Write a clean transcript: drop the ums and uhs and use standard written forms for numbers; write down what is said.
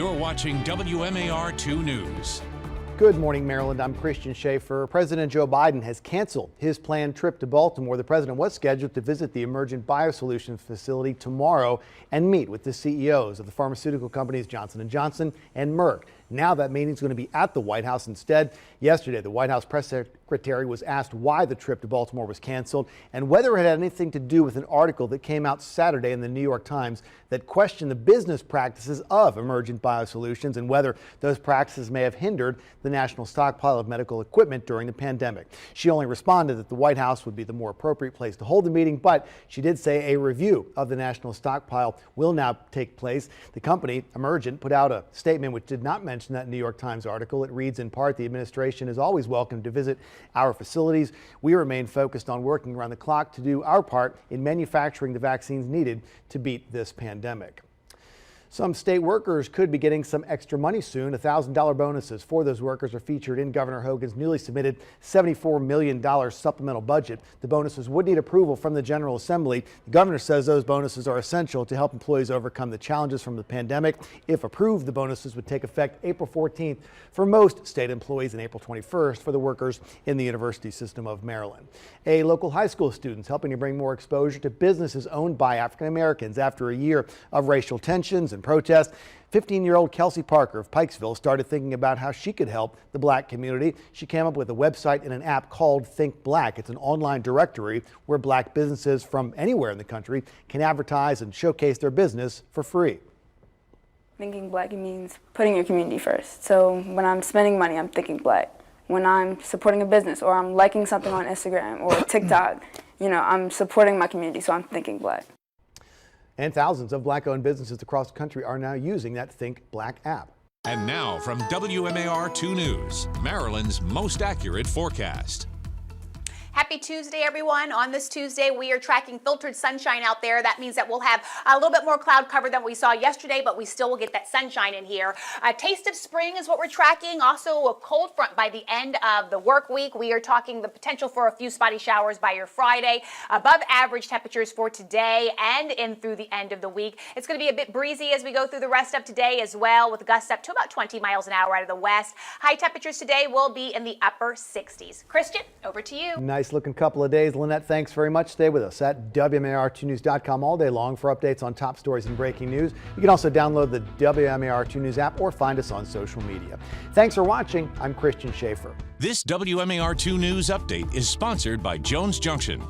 You're watching WMAR 2 News. Good morning, Maryland. I'm Christian SCHAFFER. President Joe Biden has canceled his planned trip to Baltimore. The president was scheduled to visit the Emergent Biosolutions facility tomorrow and meet with the CEOs of the pharmaceutical companies Johnson & Johnson and Merck. Now that meeting is going to be at the White House instead. Yesterday, the White House press secretary was asked why the trip to Baltimore was canceled and whether it had anything to do with an article that came out Saturday in the New York Times that questioned the business practices of Emergent Biosolutions and whether those practices may have hindered the national stockpile of medical equipment during the pandemic. She only responded that the White House would be the more appropriate place to hold the meeting, but she did say a review of the national stockpile will now take place. The company, Emergent, put out a statement which did not mention that New York Times article. It reads in part, "The administration is always welcome to visit our facilities. We remain focused on working around the clock to do our part in manufacturing the vaccines needed to beat this pandemic." Some state workers could be getting some extra money soon. $1,000 bonuses for those workers are featured in Governor Hogan's newly submitted $74 million supplemental budget. The bonuses would need approval from the General Assembly. The governor says those bonuses are essential to help employees overcome the challenges from the pandemic. If approved, the bonuses would take effect April 14th for most state employees and April 21st for the workers in the university system of Maryland. A local high school student is helping to bring more exposure to businesses owned by African Americans after a year of racial tensions and protest. 15-year-old Kelsey Parker of Pikesville started thinking about how she could help the black community. She came up with a website and an app called Think Black. It's an online directory where black businesses from anywhere in the country can advertise and showcase their business for free. Thinking black means putting your community first. So when I'm spending money, I'm thinking black. When I'm supporting a business or I'm liking something on Instagram or TikTok, I'm supporting my community, so I'm thinking black. And thousands of black-owned businesses across the country are now using that Think Black app. And now from WMAR 2 News, Maryland's most accurate forecast. Happy Tuesday, everyone. On this Tuesday, we are tracking filtered sunshine out there. That means that we'll have a little bit more cloud cover than we saw yesterday, but we still will get that sunshine in here. A taste of spring is what we're tracking. Also, a cold front by the end of the work week. We are talking the potential for a few spotty showers by your Friday. Above average temperatures for today and in through the end of the week. It's going to be a bit breezy as we go through the rest of today as well, with gusts up to about 20 miles an hour out of the west. High temperatures today will be in the upper 60s. Christian, over to you. Nice looking couple of days. Lynette, thanks very much. Stay with us at WMAR2news.com all day long for updates on top stories and breaking news. You can also download the WMAR2 News app or find us on social media. Thanks for watching. I'm Christian SCHAFFER. This WMAR 2 News update is sponsored by Jones Junction.